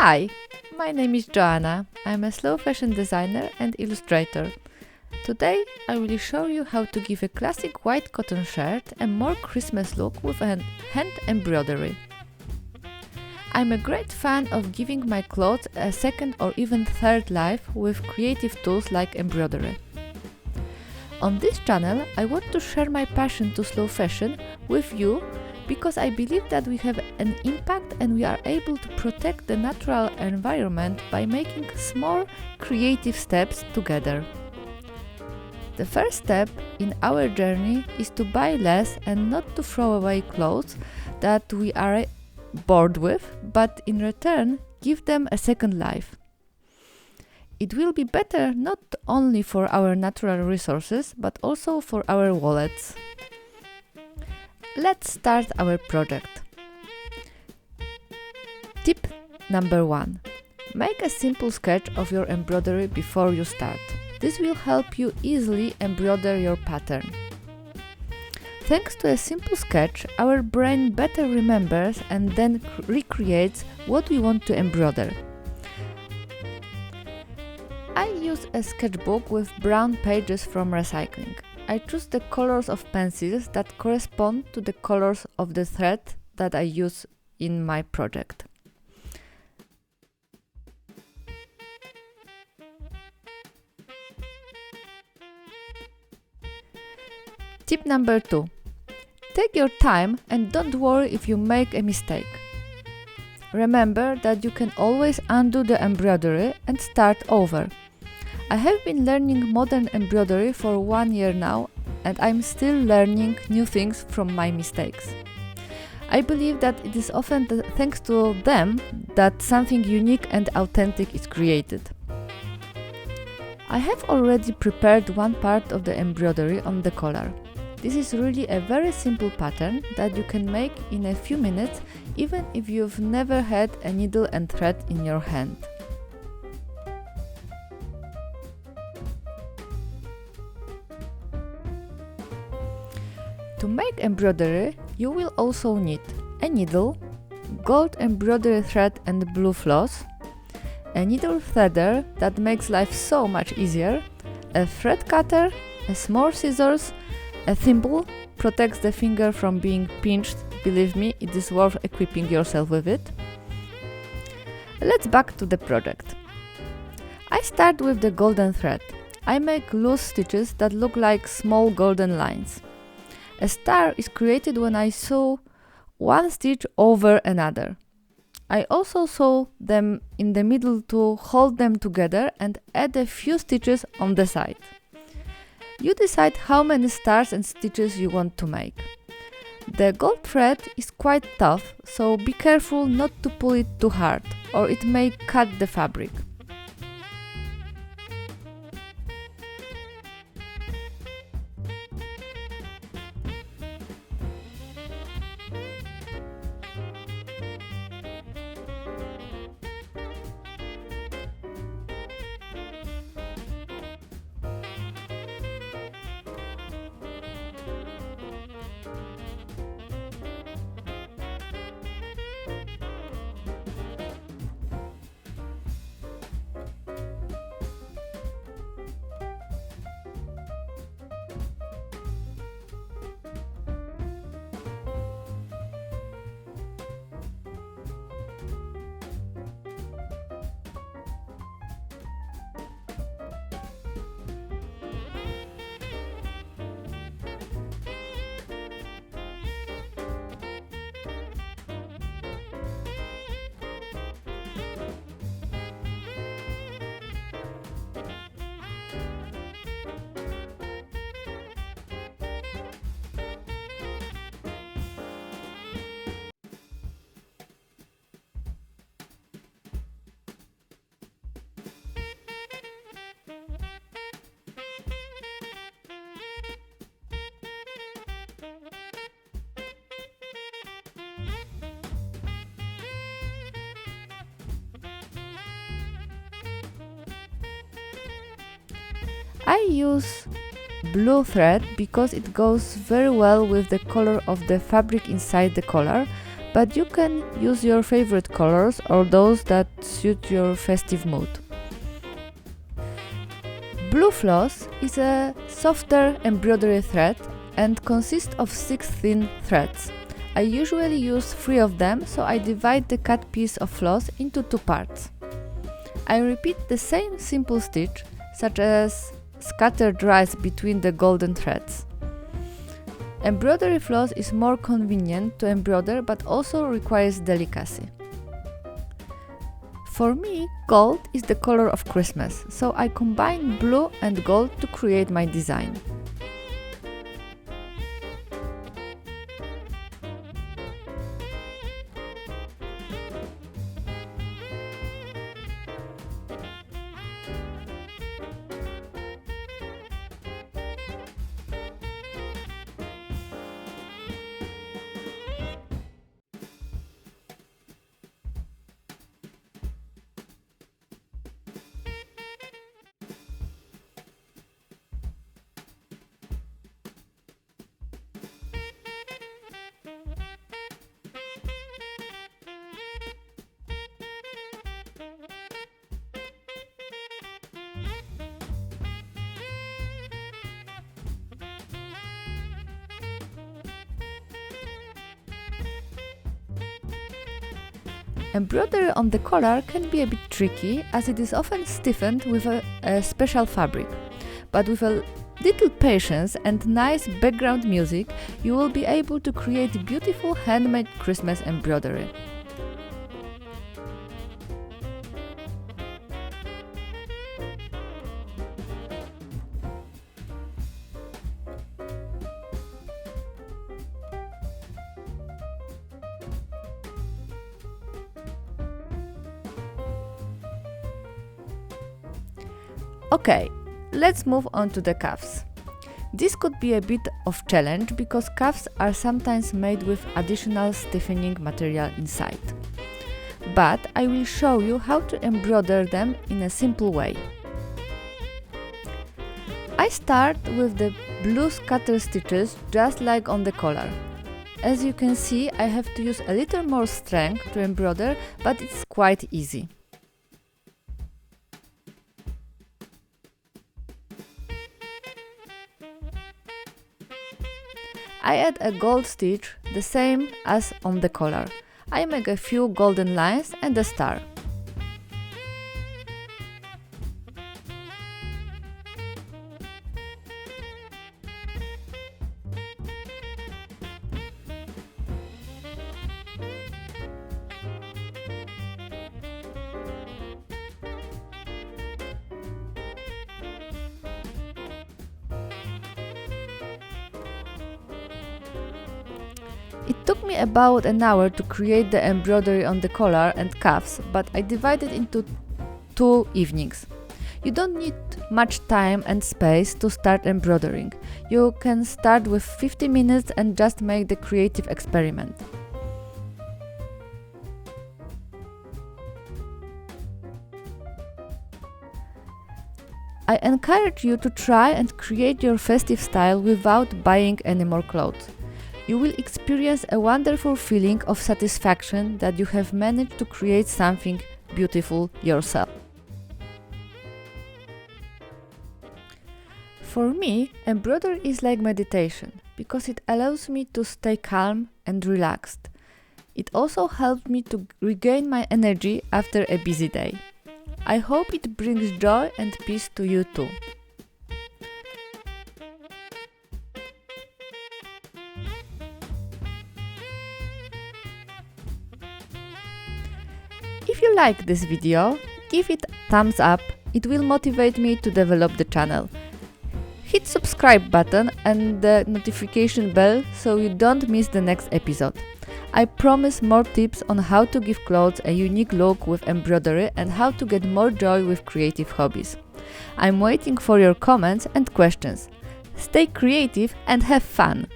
Hi, my name is Joanna. I'm a slow fashion designer and illustrator. Today I will show you how to give a classic white cotton shirt a more Christmas look with a hand embroidery. I'm a great fan of giving my clothes a second or even third life with creative tools like embroidery. On this channel I want to share my passion to slow fashion with you because I believe that we have an impact and we are able to protect the natural environment by making small creative steps together. The first step in our journey is to buy less and not to throw away clothes that we are bored with, but in return give them a second life. It will be better not only for our natural resources, but also for our wallets. Let's start our project. Tip number 1. Make a simple sketch of your embroidery before you start. This will help you easily embroider your pattern. Thanks to a simple sketch, our brain better remembers and then recreates what we want to embroider. I use a sketchbook with brown pages from recycling. I choose the colors of pencils that correspond to the colors of the thread that I use in my project. Tip number 2. Take your time and don't worry if you make a mistake. Remember that you can always undo the embroidery and start over. I have been learning modern embroidery for 1 year now and I'm still learning new things from my mistakes. I believe that it is often thanks to them that something unique and authentic is created. I have already prepared one part of the embroidery on the collar. This is really a very simple pattern that you can make in a few minutes even if you've never had a needle and thread in your hand. To make embroidery, you will also need a needle, gold embroidery thread and blue floss, a needle threader that makes life so much easier, a thread cutter, a small scissors, a thimble protects the finger from being pinched. Believe me, it is worth equipping yourself with it. Let's back to the project. I start with the golden thread. I make loose stitches that look like small golden lines. A star is created when I sew one stitch over another. I also sew them in the middle to hold them together and add a few stitches on the side. You decide how many stars and stitches you want to make. The gold thread is quite tough, so be careful not to pull it too hard, or it may cut the fabric. I use blue thread because it goes very well with the color of the fabric inside the collar, but you can use your favorite colors or those that suit your festive mood. Blue floss is a softer embroidery thread and consists of 6 thin threads. I usually use 3 of them, so I divide the cut piece of floss into 2 parts. I repeat the same simple stitch, such as scattered rice between the golden threads. Embroidery floss is more convenient to embroider but also requires delicacy. For me, gold is the color of Christmas, so I combine blue and gold to create my design. Embroidery on the collar can be a bit tricky, as it is often stiffened with a special fabric. But with a little patience and nice background music, you will be able to create beautiful handmade Christmas embroidery. Okay, let's move on to the cuffs. This could be a bit of challenge because cuffs are sometimes made with additional stiffening material inside. But I will show you how to embroider them in a simple way. I start with the blue scatter stitches just like on the collar. As you can see, I have to use a little more strength to embroider, but it's quite easy. I add a gold stitch, the same as on the collar. I make a few golden lines and a star. It took me about an hour to create the embroidery on the collar and cuffs, but I divided into 2 evenings. You don't need much time and space to start embroidering. You can start with 50 minutes and just make the creative experiment. I encourage you to try and create your festive style without buying any more clothes. You will experience a wonderful feeling of satisfaction that you have managed to create something beautiful yourself. For me, embroidery is like meditation because it allows me to stay calm and relaxed. It also helps me to regain my energy after a busy day. I hope it brings joy and peace to you too. If you like this video, give it a thumbs up, it will motivate me to develop the channel. Hit subscribe button and the notification bell so you don't miss the next episode. I promise more tips on how to give clothes a unique look with embroidery and how to get more joy with creative hobbies. I'm waiting for your comments and questions. Stay creative and have fun!